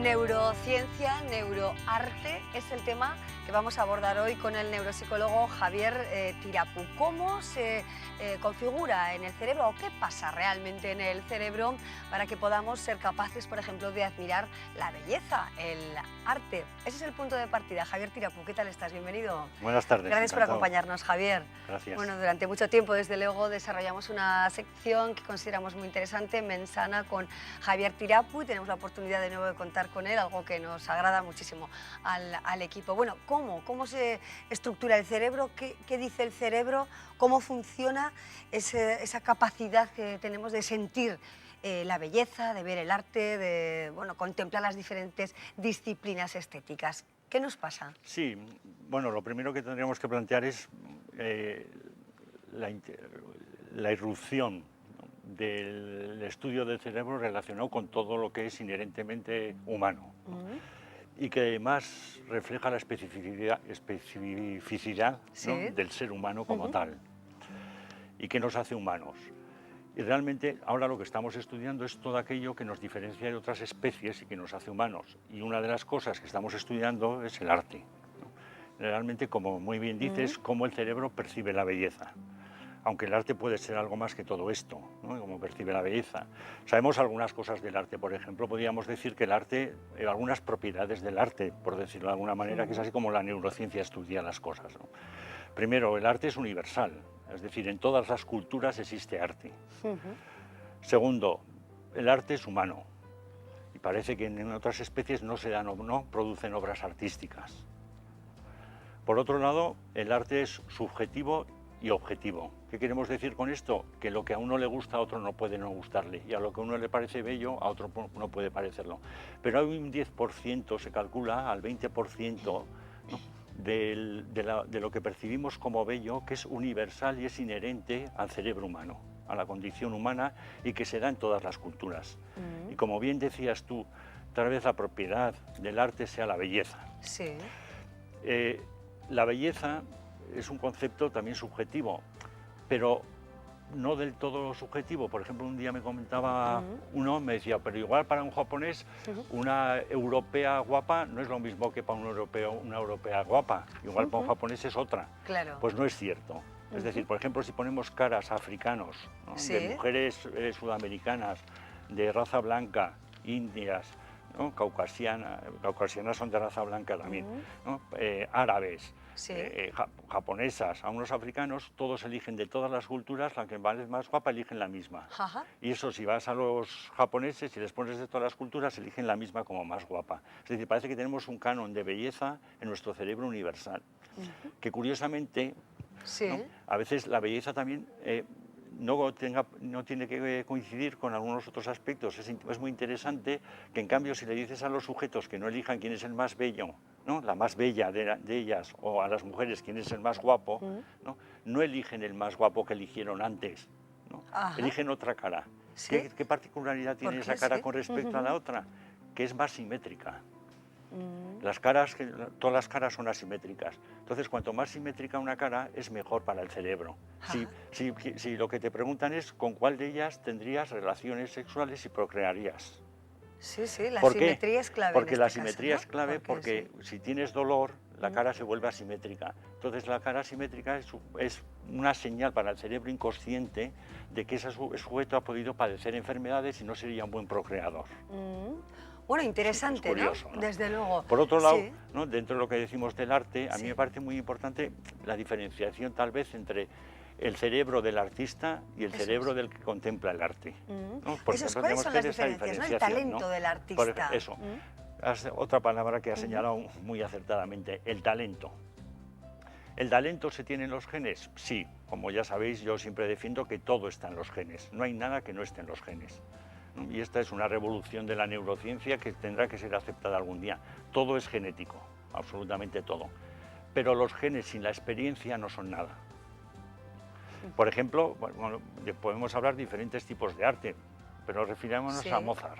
Neurociencia, neuroarte es el tema que vamos a abordar hoy con el neuropsicólogo Javier Tirapu. ¿Cómo se configura en el cerebro o qué pasa realmente en el cerebro para que podamos ser capaces, por ejemplo, de admirar la belleza, el arte? Ese es el punto de partida. Javier Tirapu, ¿qué tal estás? Bienvenido. Buenas tardes. Gracias por acompañarnos, Javier. Gracias. Bueno, durante mucho tiempo, desde luego, desarrollamos una sección que consideramos muy interesante, Mensana, con Javier Tirapu, y tenemos la oportunidad de nuevo de contar con él, algo que nos agrada muchísimo al equipo. Bueno, ¿cómo se estructura el cerebro? ¿Qué dice el cerebro? ¿Cómo funciona esa capacidad que tenemos de sentir la belleza, de ver el arte, de contemplar las diferentes disciplinas estéticas? ¿Qué nos pasa? Sí, bueno, lo primero que tendríamos que plantear es la irrupción del estudio del cerebro relacionado con todo lo que es inherentemente humano y que además refleja la especificidad Sí. ¿no? del ser humano como tal y que nos hace humanos. Y realmente ahora lo que estamos estudiando es todo aquello que nos diferencia de otras especies y que nos hace humanos. Y una de las cosas que estamos estudiando es el arte, ¿no? Realmente, como muy bien dices, cómo el cerebro percibe la belleza. Aunque el arte puede ser algo más que todo esto, ¿no? Cómo percibe la belleza. Sabemos algunas cosas del arte, por ejemplo, podríamos decir que el arte, algunas propiedades del arte, por decirlo de alguna manera, que es así como la neurociencia estudia las cosas, ¿no? Primero, el arte es universal, es decir, en todas las culturas existe arte. Segundo, el arte es humano y parece que en otras especies no producen obras artísticas. Por otro lado, el arte es subjetivo y objetivo. ¿Qué queremos decir con esto? Que lo que a uno le gusta a otro no puede no gustarle, y a lo que a uno le parece bello a otro no puede parecerlo. Pero hay un 10%, se calcula, al 20%, ¿no? de lo que percibimos como bello, que es universal y es inherente al cerebro humano, a la condición humana, y que se da en todas las culturas. Y como bien decías tú, tal vez la propiedad del arte sea la belleza. Sí. La belleza es un concepto también subjetivo, pero no del todo subjetivo. Por ejemplo, un día me comentaba uno, me decía, pero igual para un japonés una europea guapa no es lo mismo que para un europeo una europea guapa. Igual para un japonés es otra. Claro. Pues no es cierto. Es decir, por ejemplo, si ponemos caras a africanos, ¿no? Sí. De mujeres sudamericanas, de raza blanca, indias, ¿no? Caucasianas son de raza blanca también, ¿no? Árabes, Sí. japonesas, a unos africanos, todos eligen de todas las culturas, la que es más guapa eligen la misma. Ajá. Y eso, si vas a los japoneses y les pones de todas las culturas, eligen la misma como más guapa. Es decir, parece que tenemos un canon de belleza en nuestro cerebro universal, que curiosamente, Sí. ¿no? A veces la belleza también no tiene que coincidir con algunos otros aspectos. Es muy interesante que, en cambio, si le dices a los sujetos que no elijan quién es el más bello, ¿no? La más bella de ellas, o a las mujeres quién es el más guapo, no eligen el más guapo que eligieron antes, ¿no? Eligen otra cara. ¿Sí? ¿Qué particularidad tiene esa cara con respecto a la otra? Que es más simétrica. Todas las caras son asimétricas. Entonces, cuanto más simétrica una cara, es mejor para el cerebro. Si lo que te preguntan es con cuál de ellas tendrías relaciones sexuales y procrearías. Sí, sí, la ¿Por qué? simetría es clave. Porque en la este simetría caso, es clave, porque sí. si tienes dolor, la cara se vuelve asimétrica. Entonces, la cara asimétrica es una señal para el cerebro inconsciente de que ese sujeto ha podido padecer enfermedades y no sería un buen procreador. Bueno, interesante, es curioso, ¿no? ¿no? Desde luego. Por otro lado, Sí. ¿no? Dentro de lo que decimos del arte, a mí me parece muy importante la diferenciación tal vez entre el cerebro del artista y el cerebro del que contempla el arte, ¿no? ¿Cuáles son las diferencias, ¿no? El talento del artista. Eso. Otra palabra que ha señalado muy acertadamente, el talento. ¿El talento se tiene en los genes? Sí, como ya sabéis, yo siempre defiendo que todo está en los genes, no hay nada que no esté en los genes. Y esta es una revolución de la neurociencia que tendrá que ser aceptada algún día. Todo es genético, absolutamente todo. Pero los genes sin la experiencia no son nada. Por ejemplo, podemos hablar de diferentes tipos de arte, pero refirámonos a Mozart.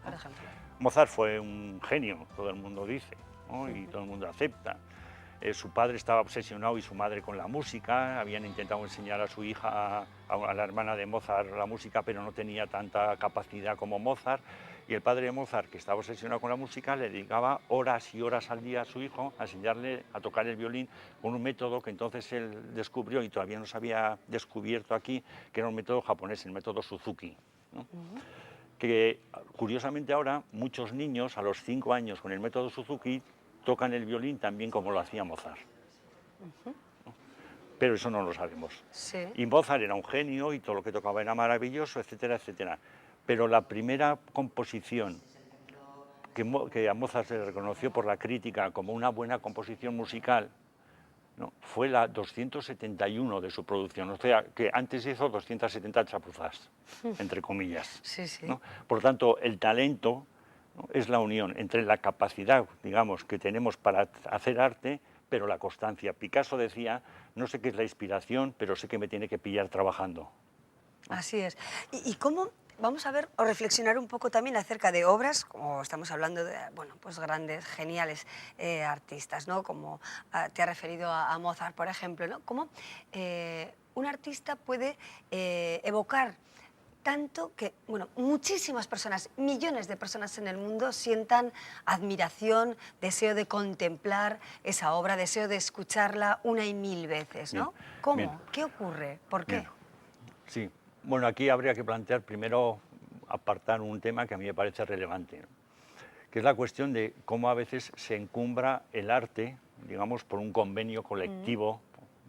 Por ejemplo. Mozart fue un genio, todo el mundo dice, ¿no? Y todo el mundo acepta. su padre estaba obsesionado y su madre con la música, habían intentado enseñar a su hija, a la hermana de Mozart, la música, pero no tenía tanta capacidad como Mozart, y el padre de Mozart, que estaba obsesionado con la música, le dedicaba horas y horas al día a su hijo a enseñarle a tocar el violín con un método que entonces él descubrió y todavía no se había descubierto aquí, que era un método japonés, el método Suzuki, ¿no? Que curiosamente ahora muchos niños a los 5 años con el método Suzuki tocan el violín también como lo hacía Mozart. Pero eso no lo sabemos. Sí. Y Mozart era un genio y todo lo que tocaba era maravilloso, etcétera, etcétera. Pero la primera composición que a Mozart se le reconoció por la crítica como una buena composición musical, ¿no?, fue la 271 de su producción, o sea, que antes hizo 270 chapuzas, entre comillas. Sí, sí. ¿No? Por lo tanto, el talento, ¿no?, es la unión entre la capacidad, digamos, que tenemos para hacer arte, pero la constancia. Picasso decía, no sé qué es la inspiración, pero sé que me tiene que pillar trabajando. Así es. ¿Y cómo, vamos a ver o reflexionar un poco también acerca de obras, como estamos hablando de, bueno, pues grandes, geniales artistas, ¿no? Como te has referido a Mozart, por ejemplo, ¿no? Cómo un artista puede evocar tanto que, bueno, muchísimas personas, millones de personas en el mundo sientan admiración, deseo de contemplar esa obra, deseo de escucharla una y mil veces, ¿no? Bien, ¿Cómo? bien. ¿Qué ocurre? ¿Por qué? Bien. Sí, bueno, aquí habría que plantear primero, apartar un tema que a mí me parece relevante, ¿no?, que es la cuestión de cómo a veces se encumbra el arte, digamos, por un convenio colectivo,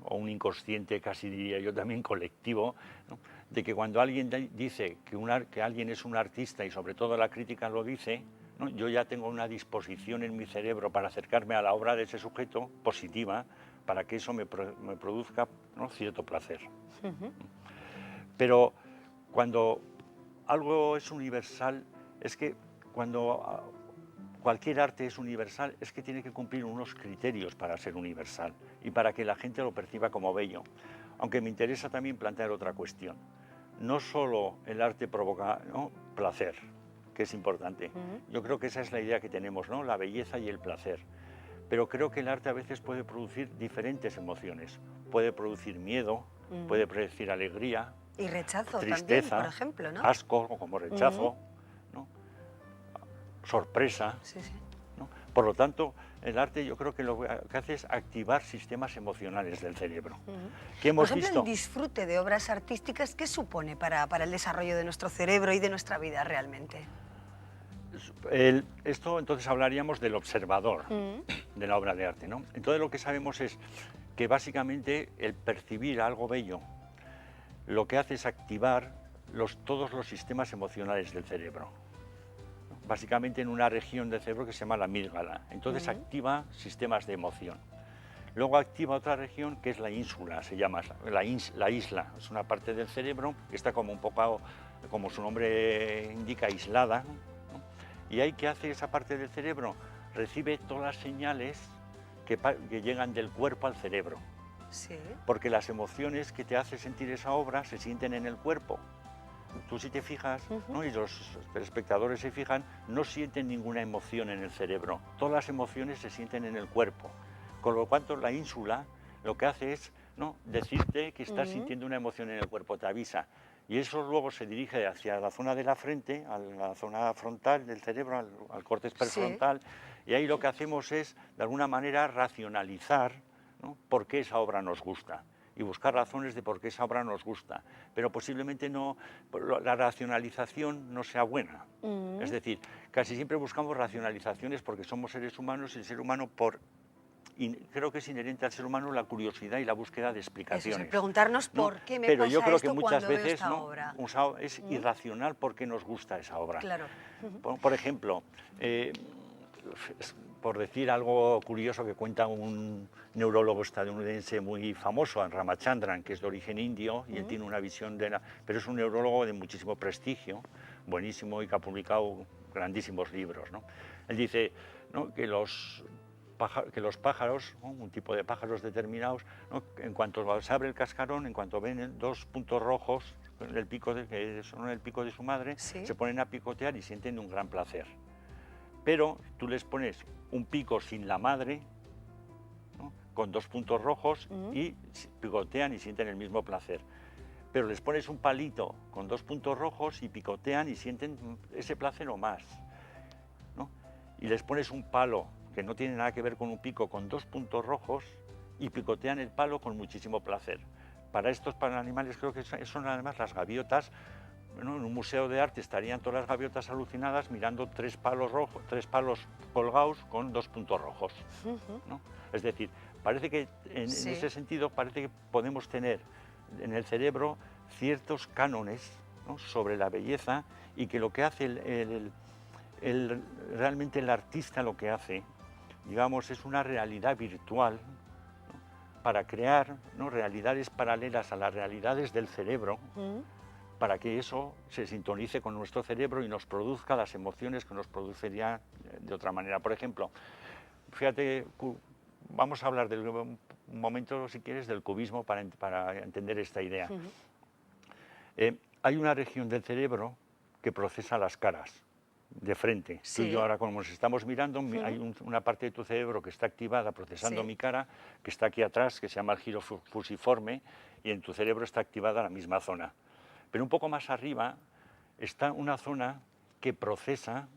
o un inconsciente, casi diría yo también colectivo, ¿no?, de que cuando alguien dice que alguien es un artista, y sobre todo la crítica lo dice, ¿no?, yo ya tengo una disposición en mi cerebro para acercarme a la obra de ese sujeto, positiva, para que eso me produzca, ¿no?, cierto placer. Pero cuando algo es universal, es que cuando cualquier arte es universal, es que tiene que cumplir unos criterios para ser universal y para que la gente lo perciba como bello. Aunque me interesa también plantear otra cuestión. No solo el arte provoca, ¿no?, placer, que es importante. Yo creo que esa es la idea que tenemos, ¿no?, la belleza y el placer. Pero creo que el arte a veces puede producir diferentes emociones. Puede producir miedo, puede producir alegría, Y rechazo también, por tristeza, ejemplo, ¿no? asco como rechazo, ¿no?, sorpresa, Sí, sí. ¿no? Por lo tanto, el arte yo creo que lo que hace es activar sistemas emocionales del cerebro. ¿Qué Por hemos ejemplo, visto? el disfrute de obras artísticas, ¿qué supone para el desarrollo de nuestro cerebro y de nuestra vida realmente? Esto entonces hablaríamos del observador de la obra de arte, ¿no? Entonces lo que sabemos es que básicamente el percibir algo bello lo que hace es activar todos los sistemas emocionales del cerebro, ¿no?, básicamente en una región del cerebro que se llama la amígdala. Entonces activa sistemas de emoción. Luego activa otra región que es la ínsula, se llama la isla. Es una parte del cerebro que está como un poco, como su nombre indica, aislada, ¿no? Y ahí, ¿qué hace esa parte del cerebro? Recibe todas las señales que llegan del cuerpo al cerebro. Sí. Porque las emociones que te hace sentir esa obra se sienten en el cuerpo. Tú, si te fijas, ¿no?, y los espectadores se fijan, no sienten ninguna emoción en el cerebro. Todas las emociones se sienten en el cuerpo. Con lo cual, la ínsula lo que hace es, ¿no?, decirte que estás sintiendo una emoción en el cuerpo, te avisa. Y eso luego se dirige hacia la zona de la frente, a la zona frontal del cerebro, al córtex prefrontal, y ahí lo que hacemos es, de alguna manera, racionalizar, ¿no?, por qué esa obra nos gusta y buscar razones de por qué esa obra nos gusta. Pero posiblemente no, la racionalización no sea buena. Es decir, casi siempre buscamos racionalizaciones porque somos seres humanos y el ser humano y creo que es inherente al ser humano la curiosidad y la búsqueda de explicaciones. Eso es, preguntarnos ¿no? por qué me Pero pasa yo creo que esto muchas cuando veo veces, esta ¿no?, obra. es irracional por qué nos gusta esa obra. Claro. Por ejemplo, por decir algo curioso que cuenta un neurólogo estadounidense muy famoso, Ramachandran, que es de origen indio, y él tiene una visión pero es un neurólogo de muchísimo prestigio, buenísimo, y que ha publicado grandísimos libros, ¿no? Él dice, ¿no?, que los pájaros, ¿no?, un tipo de pájaros determinados, ¿no?, en cuanto se abre el cascarón, en cuanto ven 2 puntos rojos en el pico que son el pico de su madre, se ponen a picotear y sienten un gran placer. Pero tú les pones un pico sin la madre, ¿no?, con 2 puntos rojos y picotean y sienten el mismo placer. Pero les pones un palito con 2 puntos rojos y picotean y sienten ese placer o más, ¿no? Y les pones un palo que no tiene nada que ver con un pico, con 2 puntos rojos y picotean el palo con muchísimo placer. Para estos animales creo que son además las gaviotas. Bueno, en un museo de arte estarían todas las gaviotas alucinadas mirando 3 palos rojos, 3 palos colgados con 2 puntos rojos, ¿no? Es decir, parece que en ese sentido parece que podemos tener en el cerebro ciertos cánones, ¿no?, sobre la belleza, y que lo que hace realmente el artista lo que hace, digamos, es una realidad virtual, ¿no?, para crear, ¿no?, realidades paralelas a las realidades del cerebro, para que eso se sintonice con nuestro cerebro y nos produzca las emociones que nos produciría de otra manera. Por ejemplo, fíjate, vamos a hablar un momento, si quieres, del cubismo para entender esta idea. Hay una región del cerebro que procesa las caras de frente. Tú y yo ahora, como nos estamos mirando, hay una parte de tu cerebro que está activada procesando mi cara, que está aquí atrás, que se llama el giro fusiforme, y en tu cerebro está activada la misma zona. Pero un poco más arriba está una zona que procesa,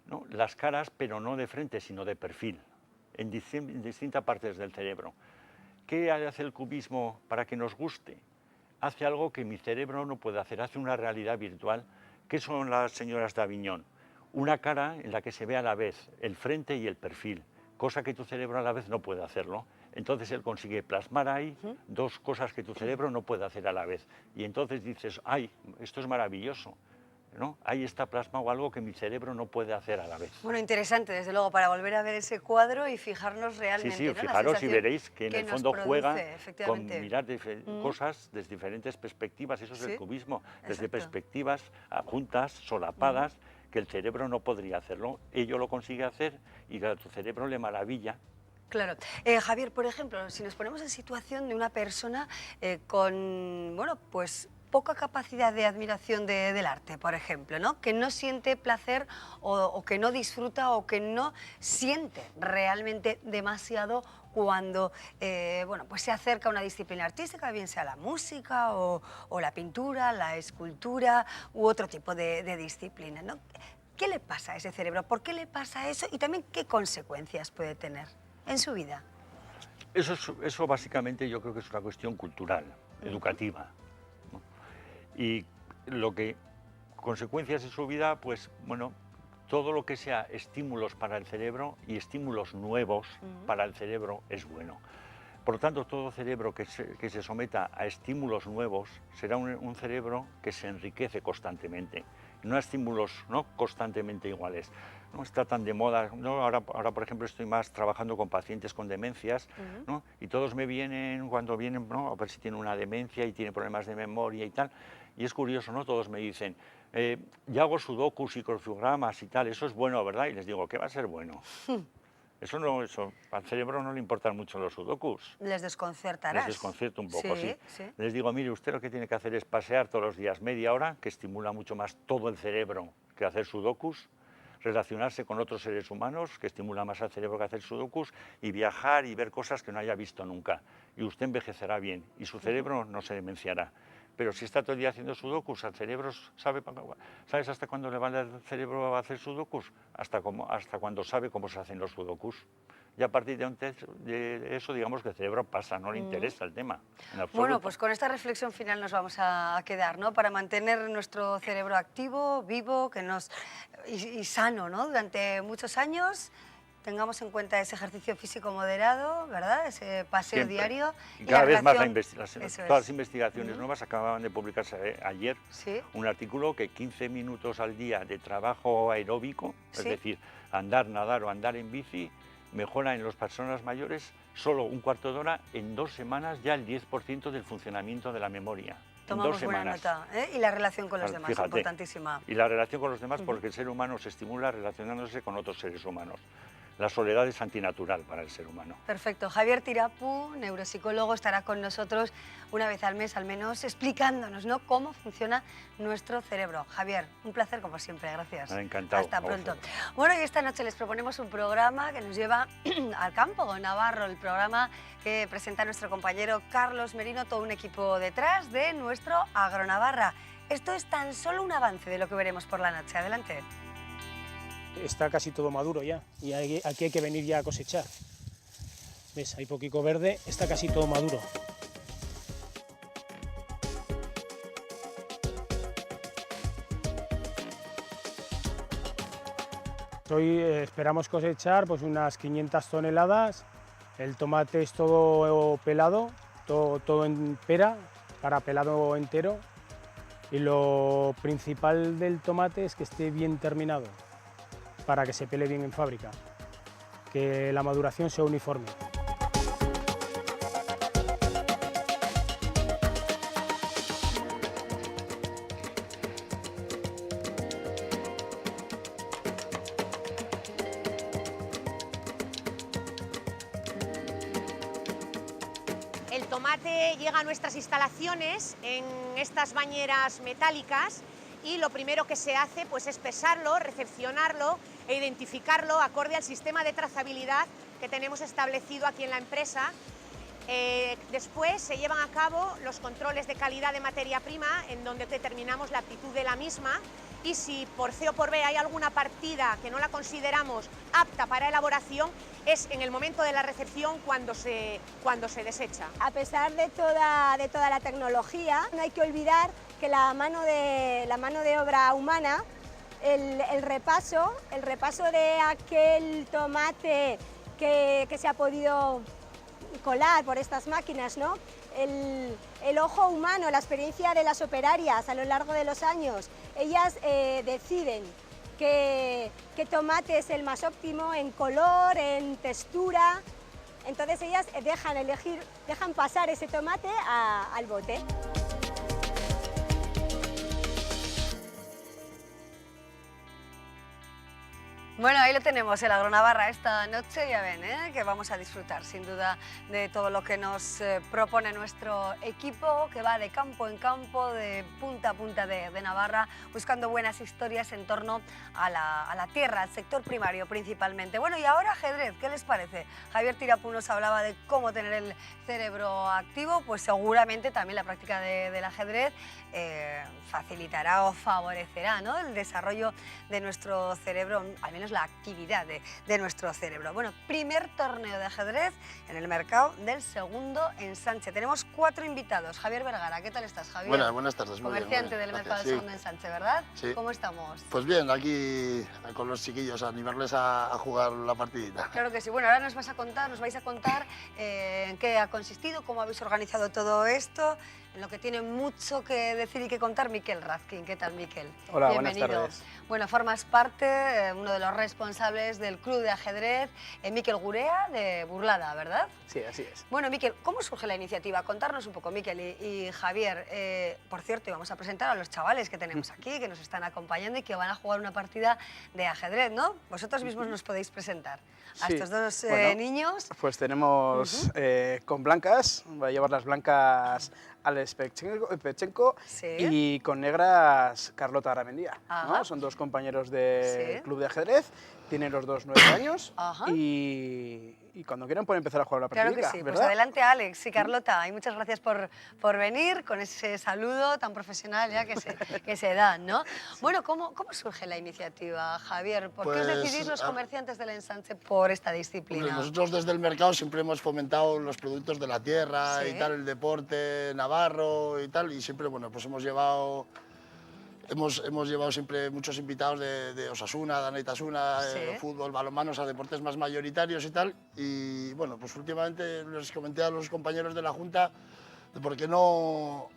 ¿no?, las caras, pero no de frente, sino de perfil, en distintas partes del cerebro. ¿Qué hace el cubismo para que nos guste? Hace algo que mi cerebro no puede hacer, hace una realidad virtual. ¿Qué son las señoras de Aviñón? Una cara en la que se ve a la vez el frente y el perfil, cosa que tu cerebro a la vez no puede hacerlo. Entonces él consigue plasmar ahí 2 cosas que tu cerebro no puede hacer a la vez. Y entonces dices, ¡ay, esto es maravilloso!, ¿no? Ahí está plasmado algo que mi cerebro no puede hacer a la vez. Bueno, interesante, desde luego, para volver a ver ese cuadro y fijarnos realmente. Sí, ¿no?, fijaros y veréis que en el fondo juega con mirar cosas desde diferentes perspectivas. Eso es el cubismo, desde perspectivas juntas, solapadas, que el cerebro no podría hacerlo. Ello lo consigue hacer y a tu cerebro le maravilla. Claro. Javier, por ejemplo, si nos ponemos en situación de una persona con, bueno, pues poca capacidad de admiración del arte, por ejemplo, ¿no?, que no siente placer o que no disfruta o que no siente realmente demasiado cuando bueno, pues se acerca a una disciplina artística, bien sea la música o la pintura, la escultura u otro tipo de disciplina, ¿no? ¿Qué le pasa a ese cerebro? ¿Por qué le pasa eso? Y también, ¿qué consecuencias puede tener en su vida? Eso básicamente yo creo que es una cuestión cultural, educativa, ¿no? Y consecuencias en su vida, pues bueno, todo lo que sea estímulos para el cerebro y estímulos nuevos para el cerebro es bueno. Por lo tanto, todo cerebro que se someta a estímulos nuevos será un cerebro que se enriquece constantemente, no a estímulos, ¿no?, constantemente iguales. No está tan de moda, ¿no? Ahora, por ejemplo, estoy más trabajando con pacientes con demencias, ¿no?, y todos me vienen, cuando vienen, ¿no?, a ver si tienen una demencia y tienen problemas de memoria y tal, y es curioso, ¿no?, todos me dicen, ya hago sudokus y crucigramas y tal, eso es bueno, ¿verdad? Y les digo, ¿qué va a ser bueno? Eso al cerebro no le importan mucho los sudokus. Les desconcertarás. Les desconcierta un poco, sí. Sí. Les digo, mire, usted lo que tiene que hacer es pasear todos los días media hora, que estimula mucho más todo el cerebro que hacer sudokus, relacionarse con otros seres humanos, que estimula más al cerebro que hacer sudokus, y viajar y ver cosas que no haya visto nunca. Y usted envejecerá bien, y su cerebro no se demenciará. Pero si está todo el día haciendo sudokus, al cerebro, ¿sabes hasta cuándo le vale al cerebro hacer sudokus? Hasta cuando sabe cómo se hacen los sudokus. Y a partir de eso, digamos que el cerebro pasa, no le interesa el tema, en absoluto. Bueno, pues con esta reflexión final nos vamos a quedar, ¿no?, para mantener nuestro cerebro activo, vivo, y sano, ¿no?, durante muchos años. Tengamos en cuenta ese ejercicio físico moderado, ¿verdad?, ese paseo Siempre. diario. Y cada vez más todas las investigaciones nuevas acababan de publicarse ayer, un artículo que 15 minutos al día de trabajo aeróbico, es decir, andar, nadar o andar en bici, mejora en las personas mayores solo un cuarto de hora, en 2 semanas ya el 10% del funcionamiento de la memoria. Tomamos buena nota, ¿eh? Y la relación con los demás, importantísima. Y la relación con los demás, porque el ser humano se estimula relacionándose con otros seres humanos. La soledad es antinatural para el ser humano. Perfecto. Javier Tirapu, neuropsicólogo, estará con nosotros una vez al mes al menos explicándonos, ¿no?, cómo funciona nuestro cerebro. Javier, un placer como siempre, gracias. Encantado. Hasta pronto. Bueno, y esta noche les proponemos un programa que nos lleva al campo navarro, el programa que presenta nuestro compañero Carlos Merino, todo un equipo detrás de nuestro Agronavarra. Esto es tan solo un avance de lo que veremos por la noche. Adelante. Está casi todo maduro ya y aquí hay que venir ya a cosechar. ¿Ves? Hay poquito verde, está casi todo maduro. Hoy esperamos cosechar pues unas 500 toneladas. El tomate es todo pelado, todo en pera, para pelado entero. Y lo principal del tomate es que esté bien terminado, para que se pele bien en fábrica, que la maduración sea uniforme. El tomate llega a nuestras instalaciones en estas bañeras metálicas y lo primero que se hace pues, es pesarlo, recepcionarlo e identificarlo acorde al sistema de trazabilidad que tenemos establecido aquí en la empresa. Después se llevan a cabo los controles de calidad de materia prima, en donde determinamos la aptitud de la misma, y si por C o por B hay alguna partida que no la consideramos apta para elaboración, es en el momento de la recepción cuando se desecha. A pesar de toda la tecnología, no hay que olvidar que la mano de obra humana, el repaso de aquel tomate que se ha podido colar por estas máquinas, ¿no? El ojo humano, la experiencia de las operarias a lo largo de los años, ellas deciden qué tomate es el más óptimo en color, en textura. Entonces ellas dejan pasar ese tomate al bote. Bueno, ahí lo tenemos, el Agronavarra esta noche, ya ven, que vamos a disfrutar sin duda de todo lo que nos propone nuestro equipo, que va de campo en campo, de punta a punta de Navarra, buscando buenas historias en torno a la tierra, al sector primario principalmente. Bueno, y ahora ajedrez, ¿qué les parece? Javier Tirapu nos hablaba de cómo tener el cerebro activo, pues seguramente también la práctica del ajedrez facilitará o favorecerá, ¿no?, el desarrollo de nuestro cerebro, al menos la actividad de nuestro cerebro. Bueno, primer torneo de ajedrez en el mercado del segundo ensanche. Tenemos 4 invitados. Javier Vergara, ¿qué tal estás, Javier? Buenas tardes. Comerciante del mercado del segundo ensanche, ¿verdad? Sí. ¿Cómo estamos? Pues bien, aquí con los chiquillos, a animarles a jugar la partidita. Claro que sí. Bueno, ahora nos vais a contar en qué ha consistido, cómo habéis organizado todo esto, en lo que tiene mucho que decir y que contar Miquel Razkin. ¿Qué tal, Miquel? Hola, bienvenido. buenas tardes. Bueno, formas parte, uno de los responsables del club de ajedrez, Miquel Gurea, de Burlada, ¿verdad? Sí, así es. Bueno, Miquel, ¿cómo surge la iniciativa? Contarnos un poco, Miquel y Javier. Por cierto, vamos a presentar a los chavales que tenemos aquí, que nos están acompañando y que van a jugar una partida de ajedrez, ¿no? Vosotros mismos nos podéis presentar a Sí. estos dos Bueno, niños. Pues tenemos con blancas, voy a llevar las blancas Alex Pechenko Sí. y con negras Carlota Aramendía, Ajá. ¿no? Son dos compañeros del Sí. club de ajedrez, tienen los dos 9 años Ajá. y cuando quieran pueden empezar a jugar la partida. Claro que sí. Pues ¿verdad? adelante, Alex y Carlota. Y muchas gracias por venir con ese saludo tan profesional ya que se dan, ¿no? Bueno, ¿cómo surge la iniciativa, Javier? ¿Por qué os Pues, decidís los comerciantes del ensanche por esta disciplina? Hombre, nosotros desde el mercado siempre hemos fomentado los productos de la tierra Sí. y tal, el deporte navarro y tal, y siempre, bueno, pues hemos llevado siempre muchos invitados de Osasuna, de Anaitasuna, Sí. fútbol, balonmano, a deportes más mayoritarios y tal. Y bueno, pues últimamente les comenté a los compañeros de la Junta de por qué no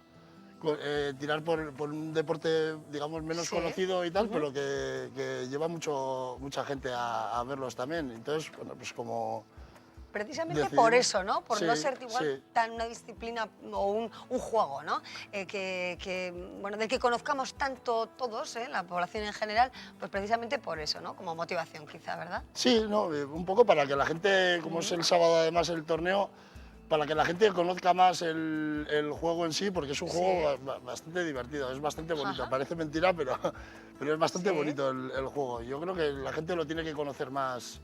tirar por un deporte, digamos, menos Sí. conocido y tal, pero que lleva mucha gente a verlos también. Entonces, bueno, pues como precisamente decidimos. por eso, ¿no? Por no Sí, ser igual sí. tan una disciplina o un juego, ¿no? Bueno, del que conozcamos tanto todos, la población en general, pues precisamente por eso, ¿no? Como motivación quizá, ¿verdad? Sí, no, un poco para que la gente, como es el sábado además el torneo, para que la gente conozca más el juego en sí, porque es un juego bastante divertido, es bastante bonito. Ajá. Parece mentira, pero es bastante Sí. bonito el juego. Yo creo que la gente lo tiene que conocer más.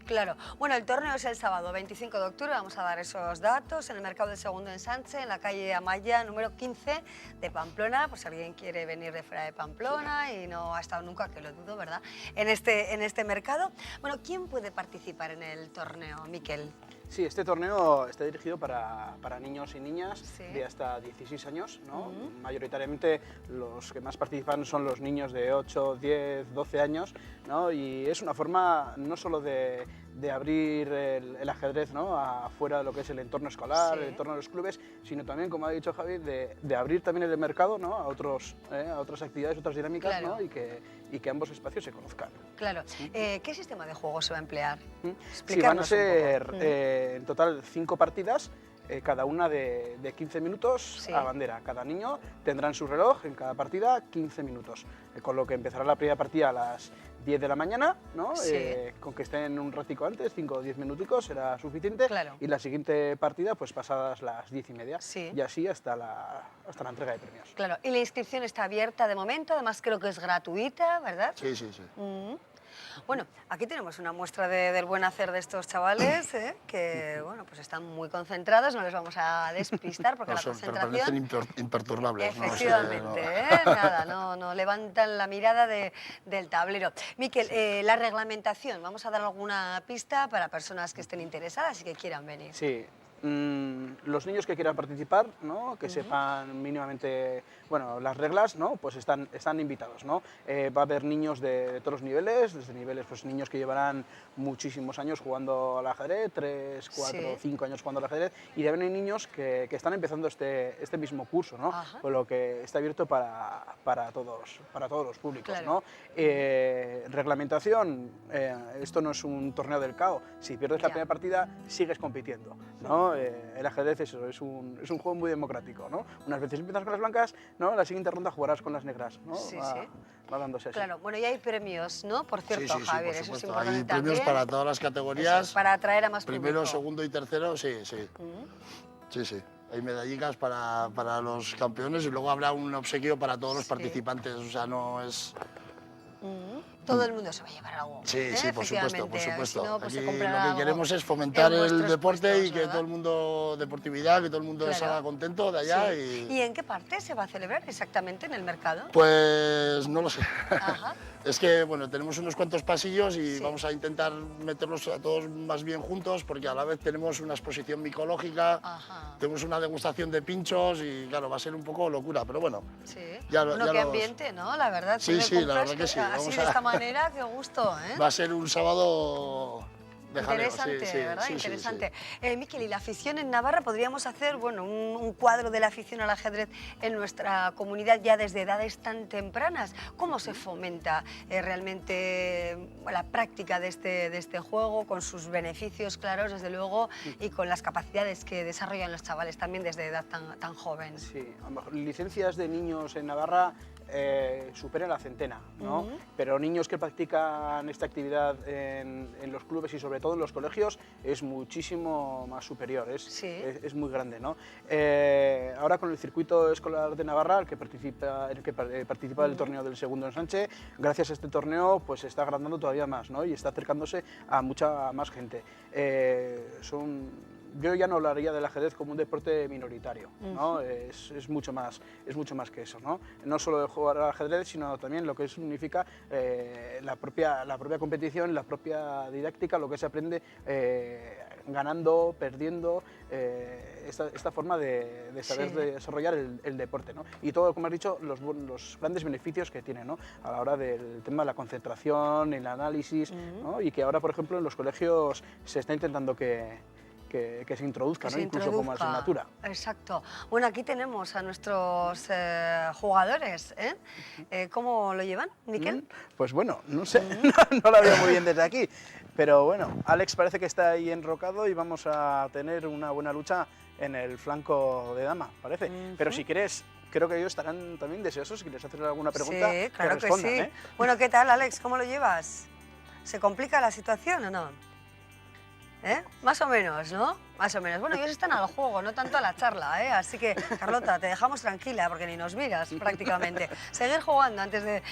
Claro. Bueno, el torneo es el sábado 25 de octubre, vamos a dar esos datos, en el Mercado del Segundo Ensanche, en la calle Amaya, número 15 de Pamplona, por si alguien quiere venir de fuera de Pamplona y no ha estado nunca, que lo dudo, ¿verdad?, en este mercado. Bueno, ¿quién puede participar en el torneo, Miquel? Sí, este torneo está dirigido para niños y niñas Sí. de hasta 16 años, ¿no? Mayoritariamente los que más participan son los niños de 8, 10, 12 años, ¿no? Y es una forma no solo de abrir el ajedrez, ¿no?, afuera de lo que es el entorno escolar, Sí. el entorno de los clubes, sino también, como ha dicho Javi, de abrir también el mercado, ¿no?, a otras actividades, otras dinámicas, Claro. ¿no?, y que ambos espacios se conozcan. Claro. ¿Qué sistema de juego se va a emplear? Sí, van a Explicarnos un ser poco. en total 5 partidas, cada una de 15 minutos Sí. a bandera. Cada niño tendrá en su reloj, en cada partida, 15 minutos. Con lo que empezará la primera partida a las 10 de la mañana, ¿no? Sí. Con que estén un ratico antes, 5 o 10 minuticos, será suficiente. Claro. Y la siguiente partida, pues pasadas las 10:30. Sí. Y así hasta la entrega de premios. Claro, y la inscripción está abierta de momento, además creo que es gratuita, ¿verdad? Sí, sí, sí. Bueno, aquí tenemos una muestra del buen hacer de estos chavales, que bueno, pues están muy concentrados, no les vamos a despistar porque No, la pero concentración... parecen imperturbables. ¿no? Efectivamente, nada, no levantan la mirada del tablero. Miquel, la reglamentación, vamos a dar alguna pista para personas que estén interesadas y que quieran venir. Sí, los niños que quieran participar, ¿no?, que sepan mínimamente, bueno, las reglas, ¿no?, pues están invitados, ¿no? Va a haber niños de todos los niveles, desde niveles, pues niños que llevarán muchísimos años jugando al ajedrez, 3, 4, Sí. 5 años jugando al ajedrez, y también hay niños que están empezando este mismo curso, ¿no?, Ajá. con lo que está abierto para todos los públicos, Claro. ¿no? Reglamentación, esto no es un torneo del CAO, si pierdes la Ya. primera partida sigues compitiendo, ¿no? El ajedrez es un juego muy democrático, ¿no? Unas veces empiezas con las blancas, ¿no?, la siguiente ronda jugarás con las negras, ¿no? Sí, va, sí. va dándose así. Claro, bueno, y hay premios, ¿no? Por cierto, Sí, sí, sí, Javier, por eso es supuesto. importante Hay premios también. para todas las categorías. Eso, para atraer a más Primero, público. segundo y tercero, sí, sí. Sí, sí. Hay medallicas para los campeones y luego habrá un obsequio para todos los Sí. participantes. O sea, no es... Todo el mundo se va a llevar algo. Sí, sí, por supuesto, por Efectivamente, supuesto. si no, pues se Aquí comprará lo que algo queremos es fomentar en el vuestros deporte puestos, y que ¿verdad? todo el mundo, deportividad, que todo el mundo Claro. salga contento de allá. Sí. ¿Y en qué parte se va a celebrar exactamente en el mercado? Pues no lo sé. Ajá. Es que, bueno, tenemos unos cuantos pasillos y Sí. vamos a intentar meterlos a todos más bien juntos porque a la vez tenemos una exposición micológica, Ajá. tenemos una degustación de pinchos y, claro, va a ser un poco locura, pero bueno. Sí. Ya lo- Bueno, ya qué los- ambiente, ¿no? La verdad. Sí, tú me sí, la compras verdad que sí. Así Vamos de a- esta manera, qué gusto, ¿eh? Va a ser un sábado de jaleo, Interesante, sí, sí, ¿verdad? sí, sí, Interesante. sí. Miquel, ¿y la afición en Navarra? ¿Podríamos hacer bueno, un cuadro de la afición al ajedrez en nuestra comunidad ya desde edades tan tempranas? ¿Cómo se fomenta realmente la práctica de este juego, con sus beneficios claros, desde luego, y con las capacidades que desarrollan los chavales también desde edad tan joven? Sí, a lo mejor licencias de niños en Navarra superan la centena, ¿no? Pero niños que practican esta actividad en los clubes y sobre todo en los colegios es muchísimo más superior, Sí. es muy grande, ¿no? Ahora con el circuito escolar de Navarra, el que participa del torneo del Segundo Ensanche, gracias a este torneo pues se está agrandando todavía más, ¿no? Y está acercándose a mucha más gente. Yo ya no hablaría del ajedrez como un deporte minoritario, ¿no? Es mucho más que eso, ¿no? No solo de jugar al ajedrez, sino también lo que significa la propia competición, la propia didáctica, lo que se aprende ganando, perdiendo, esta forma de saber Sí. desarrollar el deporte, ¿no? Y todo, como has dicho, los grandes beneficios que tiene, ¿no? A la hora del tema de la concentración, el análisis, ¿no? Y que ahora, por ejemplo, en los colegios se está intentando que que se introduzca, Que ¿no? se Incluso como introduzca. asignatura. Exacto. Bueno, aquí tenemos a nuestros jugadores. ¿Cómo lo llevan, Miquel? Pues bueno, no sé, no lo veo muy bien desde aquí. Pero bueno, Alex parece que está ahí enrocado y vamos a tener una buena lucha en el flanco de dama, parece. Pero si quieres, creo que ellos estarán también deseosos, si quieres hacer alguna pregunta, Sí, claro que respondan, sí. ¿eh? Bueno, ¿qué tal, Alex? ¿Cómo lo llevas? ¿Se complica la situación o no? Más o menos, ¿no? Más o menos. Bueno, ellos están al juego, no tanto a la charla, ¿eh? Así que, Carlota, te dejamos tranquila porque ni nos miras prácticamente. Seguir jugando antes de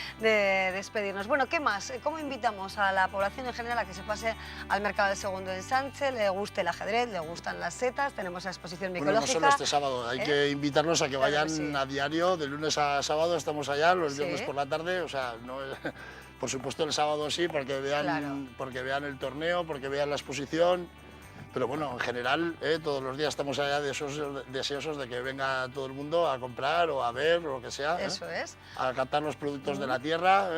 despedirnos. Bueno, ¿qué más? ¿Cómo invitamos a la población en general a que se pase al mercado del segundo ensanche? ¿Le guste el ajedrez? ¿Le gustan las setas? Tenemos la exposición Bueno, micológica. no solo este sábado, hay que invitarlos a que Claro que vayan sí. a diario, de lunes a sábado estamos allá, los Sí. viernes por la tarde, o sea, no, por supuesto el sábado sí, porque vean, Claro. porque vean el torneo, porque vean la exposición, pero bueno, en general, todos los días estamos allá deseosos de que venga todo el mundo a comprar o a ver o lo que sea, Eso es. a captar los productos de la tierra.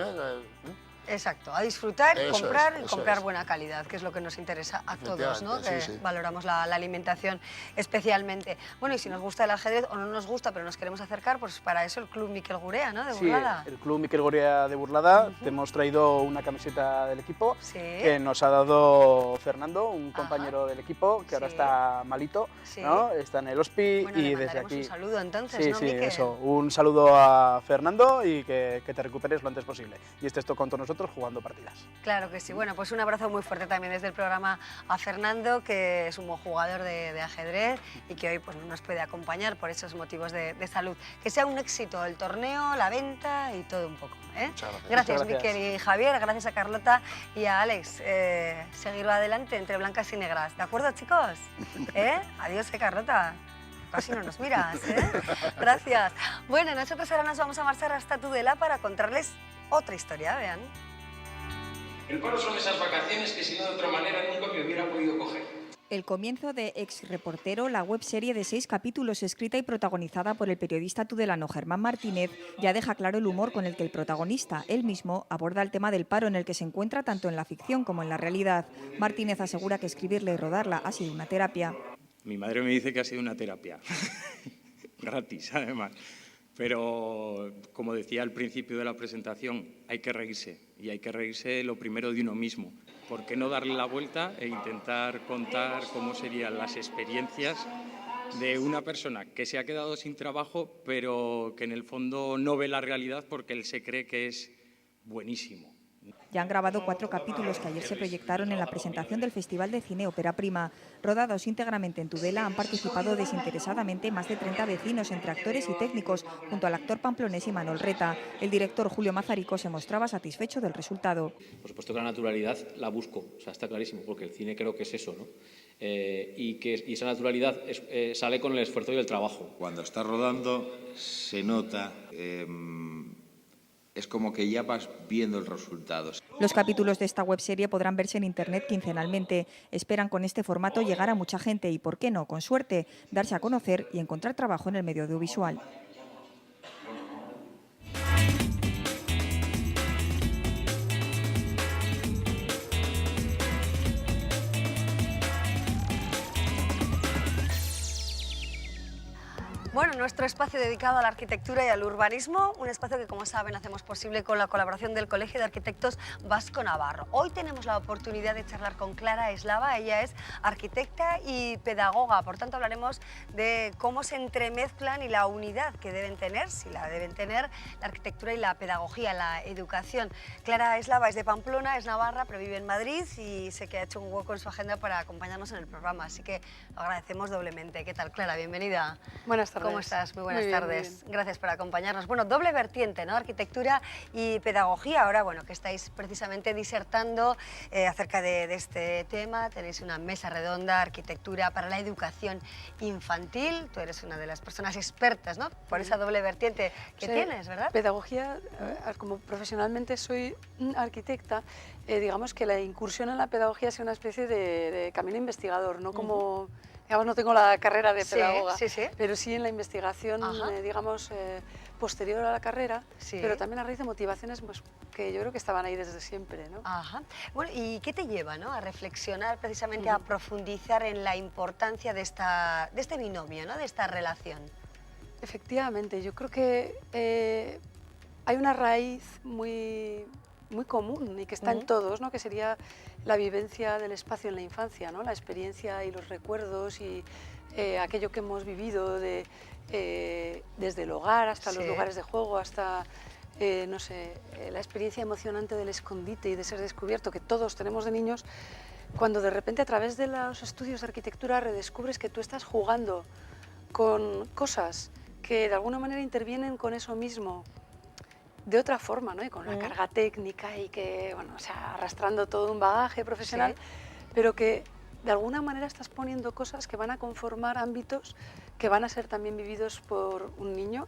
Exacto, a disfrutar, Eso comprar es, y eso comprar es. buena calidad, que es lo que nos interesa a todos, ¿no? Efectivamente, Que sí, sí. valoramos la alimentación especialmente. Bueno, y si nos gusta el ajedrez o no nos gusta, pero nos queremos acercar, pues para eso el Club Miquel Gurea, ¿no? De Sí, Burlada. el Club Miquel Gurea de Burlada, te hemos traído una camiseta del equipo Sí. que nos ha dado Fernando, un Ajá. compañero del equipo que ahora Sí. está malito, Sí. ¿no? Está en el hospi Bueno, y le desde mandaremos aquí... un saludo entonces, Sí, ¿no, sí, Miquel? eso. Un saludo a Fernando y que te recuperes lo antes posible. Y estés tú con todos nosotros jugando partidas. Claro que sí. Bueno, pues un abrazo muy fuerte también desde el programa a Fernando, que es un buen jugador de ajedrez y que hoy pues, no nos puede acompañar por esos motivos de salud. Que sea un éxito el torneo, la venta y todo un poco. Muchas gracias. Gracias, Muchas gracias. Miquel y Javier, gracias a Carlota y a Alex. Seguirlo adelante entre blancas y negras. ¿De acuerdo, chicos? Adiós, Carlota. Casi no nos miras, Gracias. Bueno, nosotros ahora nos vamos a marchar hasta Tudela para contarles otra historia, vean. El paro son esas vacaciones que si no de otra manera nunca me hubiera podido coger. El comienzo de Ex Reportero, la webserie de 6 capítulos escrita y protagonizada por el periodista tudelano Germán Martínez, ya deja claro el humor con el que el protagonista, él mismo, aborda el tema del paro en el que se encuentra tanto en la ficción como en la realidad. Martínez asegura que escribirla y rodarla ha sido una terapia. Mi madre me dice que ha sido una terapia, gratis además. Pero, como decía al principio de la presentación, hay que reírse. Y hay que reírse lo primero de uno mismo. ¿Por qué no darle la vuelta e intentar contar cómo serían las experiencias de una persona que se ha quedado sin trabajo, pero que en el fondo no ve la realidad porque él se cree que es buenísimo? Ya han grabado 4 capítulos que ayer se proyectaron en la presentación del Festival de Cine Ópera Prima. Rodados íntegramente en Tudela, han participado desinteresadamente más de 30 vecinos, entre actores y técnicos, junto al actor pamplonés Imanol Reta. El director Julio Mazarico se mostraba satisfecho del resultado. Por supuesto que la naturalidad la busco, o sea, está clarísimo, porque el cine creo que es eso, ¿no? Y esa naturalidad sale con el esfuerzo y el trabajo. Cuando estás rodando se nota, es como que ya vas viendo el resultado. Los capítulos de esta webserie podrán verse en Internet quincenalmente. Esperan con este formato llegar a mucha gente y, por qué no, con suerte, darse a conocer y encontrar trabajo en el medio audiovisual. Bueno, nuestro espacio dedicado a la arquitectura y al urbanismo, un espacio que, como saben, hacemos posible con la colaboración del Colegio de Arquitectos Vasco Navarro. Hoy tenemos la oportunidad de charlar con Clara Eslava, ella es arquitecta y pedagoga, por tanto hablaremos de cómo se entremezclan y la unidad que deben tener, si la deben tener, la arquitectura y la pedagogía, la educación. Clara Eslava es de Pamplona, es navarra, pero vive en Madrid y sé que ha hecho un hueco en su agenda para acompañarnos en el programa, así que lo agradecemos doblemente. ¿Qué tal, Clara? Bienvenida. Buenas tardes. ¿Cómo estás? Muy buenas Muy bien, tardes. muy bien. Gracias por acompañarnos. Bueno, doble vertiente, ¿no? Arquitectura y pedagogía. Ahora, bueno, que estáis precisamente disertando acerca de este tema. Tenéis una mesa redonda, arquitectura para la educación infantil. Tú eres una de las personas expertas, ¿no? Por esa doble vertiente que tienes, ¿verdad? Pedagogía, como profesionalmente soy arquitecta, digamos que la incursión en la pedagogía es una especie de camino investigador, no como Digamos, no tengo la carrera de Sí, pedagoga, sí, sí. pero sí en la investigación, digamos, posterior a la carrera, Sí. pero también a raíz de motivaciones pues, que yo creo que estaban ahí desde siempre, ¿no? Ajá. Bueno, ¿y qué te lleva, ¿no?, a reflexionar precisamente, a profundizar en la importancia de este binomio, ¿no?, de esta relación? Efectivamente, yo creo que hay una raíz muy común y que está en todos, ¿no?, que sería la vivencia del espacio en la infancia, ¿no?, la experiencia y los recuerdos y aquello que hemos vivido desde el hogar hasta los lugares de juego, hasta no sé, la experiencia emocionante del escondite y de ser descubierto que todos tenemos de niños, cuando de repente a través de los estudios de arquitectura redescubres que tú estás jugando con cosas que de alguna manera intervienen con eso mismo de otra forma, ¿no?, y con la carga técnica y que, bueno, o sea, arrastrando todo un bagaje profesional, pero que de alguna manera estás poniendo cosas que van a conformar ámbitos que van a ser también vividos por un niño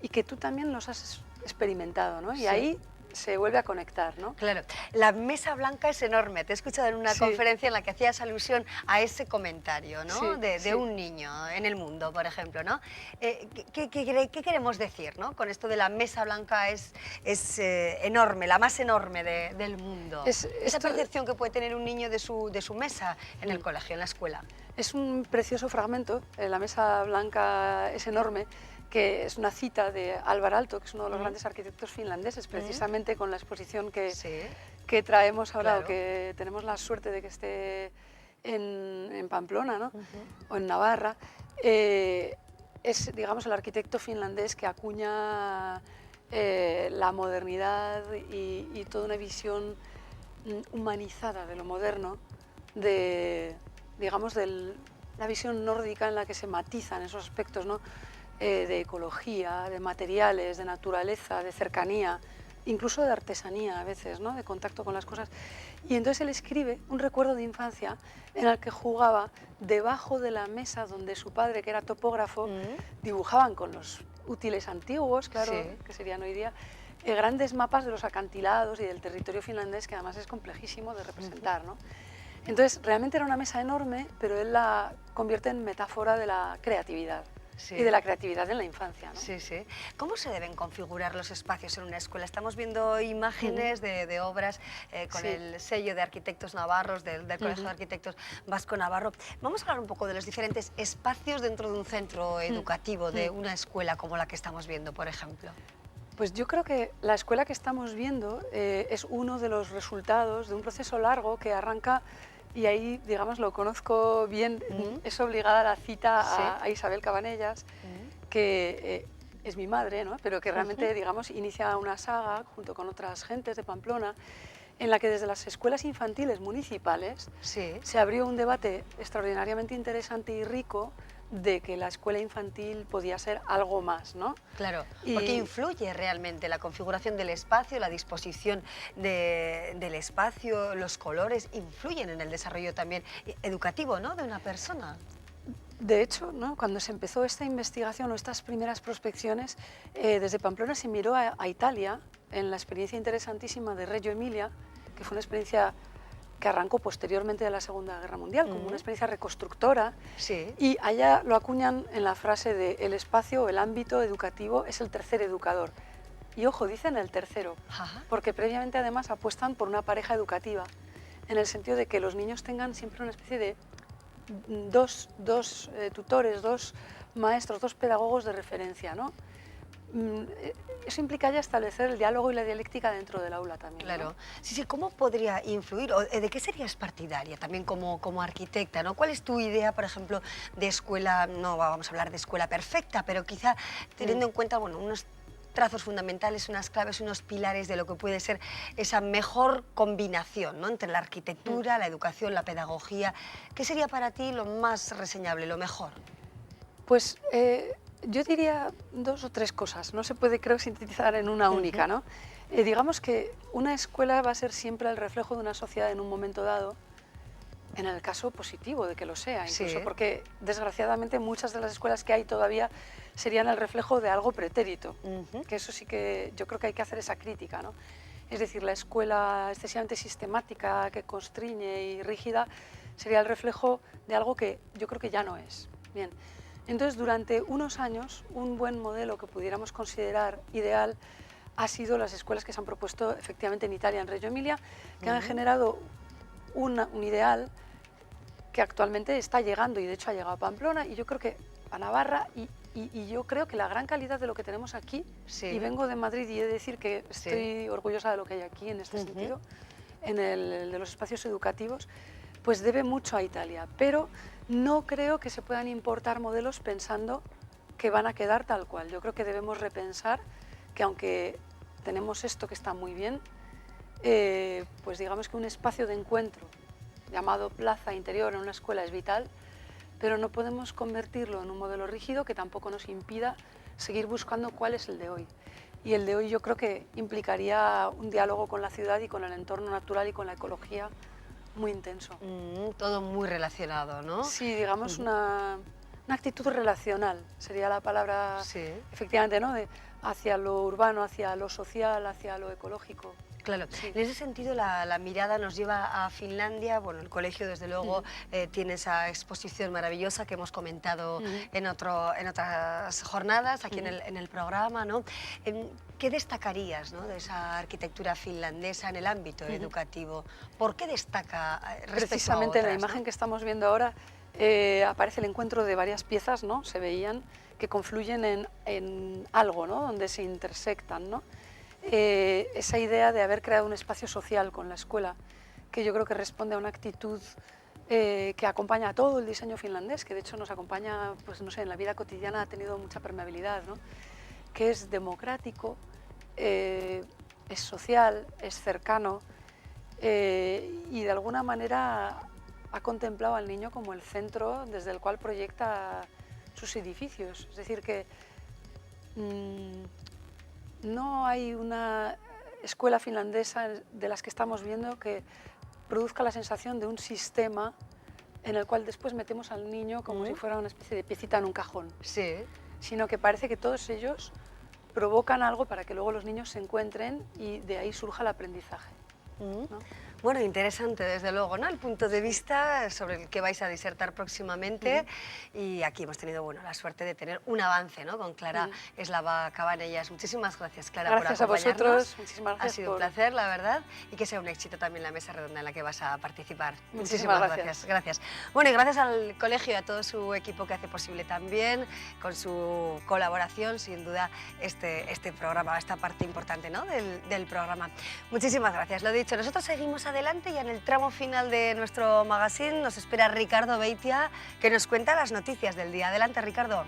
y que tú también los has experimentado, ¿no? Y ahí se vuelve a conectar, ¿no? Claro, la mesa blanca es enorme. Te he escuchado en una conferencia en la que hacías alusión a ese comentario, ¿no?, Sí, de un niño en el mundo, por ejemplo, ¿no? ¿Qué queremos decir, ¿no?, con esto de la mesa blanca es enorme, la más enorme del mundo? Esa percepción que puede tener un niño de su mesa en el colegio, en la escuela. Es un precioso fragmento, la mesa blanca es enorme, que es una cita de Alvar Aalto, que es uno de los grandes arquitectos finlandeses, precisamente con la exposición que traemos ahora, o que tenemos la suerte de que esté en Pamplona, ¿no?, o en Navarra. Es, digamos, el arquitecto finlandés que acuña la modernidad y toda una visión humanizada de lo moderno, digamos, de la visión nórdica en la que se matizan esos aspectos, ¿no?, de ecología, de materiales, de naturaleza, de cercanía, incluso de artesanía a veces, ¿no?, de contacto con las cosas. Y entonces él escribe un recuerdo de infancia en el que jugaba debajo de la mesa donde su padre, que era topógrafo, dibujaban con los útiles antiguos, claro, que serían hoy día, grandes mapas de los acantilados y del territorio finlandés, que además es complejísimo de representar, ¿no? Entonces, realmente era una mesa enorme, pero él la convierte en metáfora de la creatividad. Y de la creatividad en la infancia, ¿no? Sí, sí. ¿Cómo se deben configurar los espacios en una escuela? Estamos viendo imágenes de obras con el sello de arquitectos navarros, del Colegio de Arquitectos Vasco Navarro. Vamos a hablar un poco de los diferentes espacios dentro de un centro educativo, de una escuela como la que estamos viendo, por ejemplo. Pues yo creo que la escuela que estamos viendo es uno de los resultados de un proceso largo que arranca. Y ahí, digamos, lo conozco bien, es obligada la cita a Isabel Cabanellas, que es mi madre, ¿no?, pero que realmente, digamos, inicia una saga junto con otras gentes de Pamplona, en la que desde las escuelas infantiles municipales se abrió un debate extraordinariamente interesante y rico de que la escuela infantil podía ser algo más, ¿no? Claro, porque influye realmente la configuración del espacio, la disposición del espacio, los colores, influyen en el desarrollo también educativo, ¿no?, de una persona. De hecho, ¿no?, cuando se empezó esta investigación o estas primeras prospecciones, desde Pamplona se miró a Italia en la experiencia interesantísima de Reggio Emilia, que fue una experiencia que arrancó posteriormente de la Segunda Guerra Mundial, como una experiencia reconstructora, y allá lo acuñan en la frase de el espacio o el ámbito educativo es el tercer educador. Y ojo, dicen el tercero, porque previamente además apuestan por una pareja educativa, en el sentido de que los niños tengan siempre una especie de dos tutores, dos maestros, dos pedagogos de referencia, ¿no? Eso implica ya establecer el diálogo y la dialéctica dentro del aula también. Claro. ¿No? Sí, sí, ¿cómo podría influir? ¿O de qué serías partidaria también como arquitecta, ¿no? ¿Cuál es tu idea, por ejemplo, de escuela? No vamos a hablar de escuela perfecta, pero quizá teniendo en cuenta, bueno, unos trazos fundamentales, unas claves, unos pilares de lo que puede ser esa mejor combinación, ¿no?, entre la arquitectura, la educación, la pedagogía. ¿Qué sería para ti lo más reseñable, lo mejor? Pues yo diría dos o tres cosas, no se puede, creo, sintetizar en una única, ¿no? Digamos que una escuela va a ser siempre el reflejo de una sociedad en un momento dado, en el caso positivo de que lo sea, incluso porque desgraciadamente muchas de las escuelas que hay todavía serían el reflejo de algo pretérito, que eso sí que yo creo que hay que hacer esa crítica, ¿no? Es decir, la escuela excesivamente sistemática, que constriñe y rígida, sería el reflejo de algo que yo creo que ya no es. Bien, entonces durante unos años un buen modelo que pudiéramos considerar ideal ha sido las escuelas que se han propuesto efectivamente en Italia, en Reggio Emilia, que han generado un ideal que actualmente está llegando, y de hecho ha llegado a Pamplona, y yo creo que a Navarra, y yo creo que la gran calidad de lo que tenemos aquí, y vengo de Madrid y he de decir que estoy orgullosa de lo que hay aquí en este sentido, en el de los espacios educativos, pues debe mucho a Italia, pero no creo que se puedan importar modelos pensando que van a quedar tal cual. Yo creo que debemos repensar que aunque tenemos esto que está muy bien, pues digamos que un espacio de encuentro llamado plaza interior en una escuela es vital, pero no podemos convertirlo en un modelo rígido que tampoco nos impida seguir buscando cuál es el de hoy. Y el de hoy yo creo que implicaría un diálogo con la ciudad y con el entorno natural y con la ecología muy intenso. Todo muy relacionado, ¿no? Sí, digamos una actitud relacional, sería la palabra, efectivamente, ¿no? Hacia lo urbano, hacia lo social, hacia lo ecológico. Claro, en ese sentido la mirada nos lleva a Finlandia. Bueno, el colegio desde luego tiene esa exposición maravillosa que hemos comentado en otras jornadas aquí en el programa, ¿no? ¿Qué destacarías, ¿no?, de esa arquitectura finlandesa en el ámbito educativo? ¿Por qué destaca respecto Precisamente a otras, en la imagen ¿no? que estamos viendo ahora aparece el encuentro de varias piezas, ¿no? Se veían que confluyen en algo, ¿no?, donde se intersectan, ¿no? Esa idea de haber creado un espacio social con la escuela, que yo creo que responde a una actitud que acompaña a todo el diseño finlandés, que de hecho nos acompaña, pues no sé, en la vida cotidiana ha tenido mucha permeabilidad, ¿no? Que es democrático, es social, es cercano y de alguna manera ha contemplado al niño como el centro desde el cual proyecta sus edificios. Es decir, que no hay una escuela finlandesa de las que estamos viendo que produzca la sensación de un sistema en el cual después metemos al niño como si fuera una especie de piecita en un cajón. Sí. Sino que parece que todos ellos provocan algo para que luego los niños se encuentren y de ahí surja el aprendizaje, ¿no? Bueno, interesante desde luego, ¿no?, el punto de vista sobre el que vais a disertar próximamente. Y aquí hemos tenido, bueno, la suerte de tener un avance, ¿no?, con Clara Eslava Cabanellas. Muchísimas gracias, Clara, gracias por acompañarnos. A vosotros, muchísimas gracias. Ha sido un placer, la verdad, y que sea un éxito también la mesa redonda en la que vas a participar. Muchísimas gracias. Gracias. Bueno, y gracias al colegio y a todo su equipo que hace posible también, con su colaboración, sin duda, este programa, esta parte importante, ¿no?, del programa. Muchísimas gracias. Lo dicho, nosotros seguimos adelante y en el tramo final de nuestro magazine nos espera Ricardo Beitia, que nos cuenta las noticias del día. Adelante, Ricardo.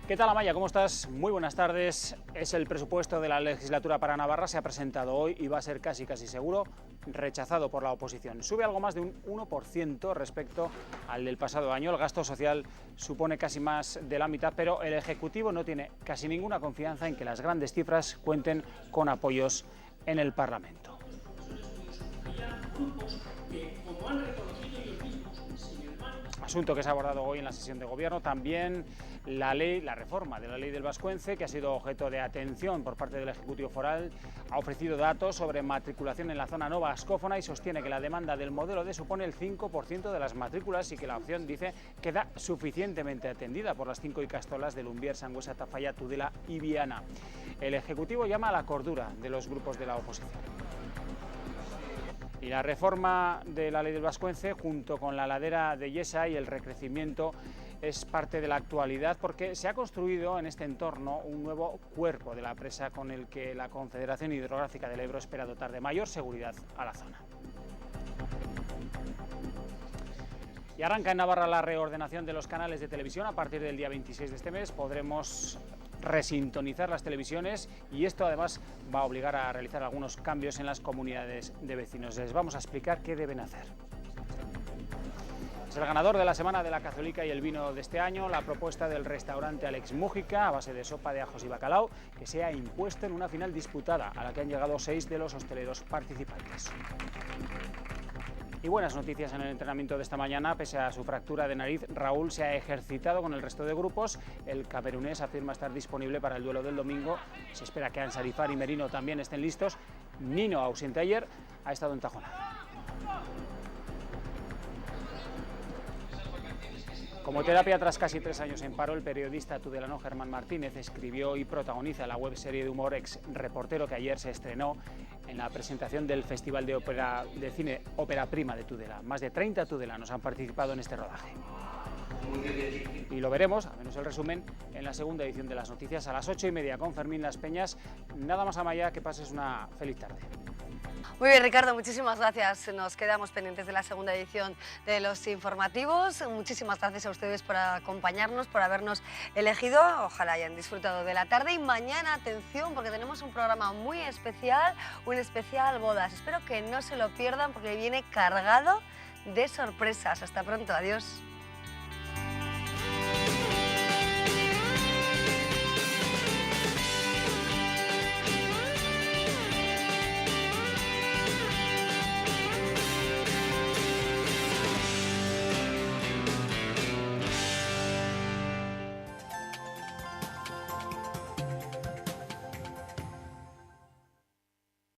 ¿Qué tal, Amaya? ¿Cómo estás? Muy buenas tardes. Es el presupuesto de la legislatura para Navarra, se ha presentado hoy y va a ser casi seguro rechazado por la oposición. Sube algo más de un 1% respecto al del pasado año. El gasto social supone casi más de la mitad, pero el Ejecutivo no tiene casi ninguna confianza en que las grandes cifras cuenten con apoyos en el Parlamento. Asunto que se ha abordado hoy en la sesión de gobierno. También la reforma de la ley del Vascuence, que ha sido objeto de atención por parte del Ejecutivo Foral, ha ofrecido datos sobre matriculación en la zona no vascófona y sostiene que la demanda del modelo D supone el 5% de las matrículas y que la opción, dice, queda suficientemente atendida por las 5 ikastolas de Lumbier, Sangüesa, Tafalla, Tudela y Viana. El Ejecutivo llama a la cordura de los grupos de la oposición. Y la reforma de la ley del Vascuence, junto con la ladera de Yesa y el recrecimiento, es parte de la actualidad porque se ha construido en este entorno un nuevo cuerpo de la presa con el que la Confederación Hidrográfica del Ebro espera dotar de mayor seguridad a la zona. Y arranca en Navarra la reordenación de los canales de televisión. A partir del día 26 de este mes podremos resintonizar las televisiones y esto además va a obligar a realizar algunos cambios en las comunidades de vecinos. Les vamos a explicar qué deben hacer. Es el ganador de la Semana de la Cazolica y el Vino de este año, la propuesta del restaurante Alex Mújica, a base de sopa de ajos y bacalao, que se ha impuesto en una final disputada, a la que han llegado 6 de los hosteleros participantes. Y buenas noticias en el entrenamiento de esta mañana. Pese a su fractura de nariz, Raúl se ha ejercitado con el resto de grupos. El camerunés afirma estar disponible para el duelo del domingo. Se espera que Ansarifar y Merino también estén listos. Nino, ausente ayer, ha estado entajonado. Como terapia tras casi 3 años en paro, el periodista tudelano Germán Martínez escribió y protagoniza la webserie de humor Ex Reportero, que ayer se estrenó en la presentación del Festival de Cine Ópera Prima de Tudela. Más de 30 tudelanos han participado en este rodaje. Y lo veremos, al menos el resumen, en la segunda edición de las noticias a las 8:30 con Fermín Las Peñas. Nada más, Amaya, que pases una feliz tarde. Muy bien, Ricardo, muchísimas gracias. Nos quedamos pendientes de la segunda edición de los informativos. Muchísimas gracias a ustedes por acompañarnos, por habernos elegido. Ojalá hayan disfrutado de la tarde. Y mañana, atención, porque tenemos un programa muy especial, un especial bodas. Espero que no se lo pierdan porque viene cargado de sorpresas. Hasta pronto, adiós.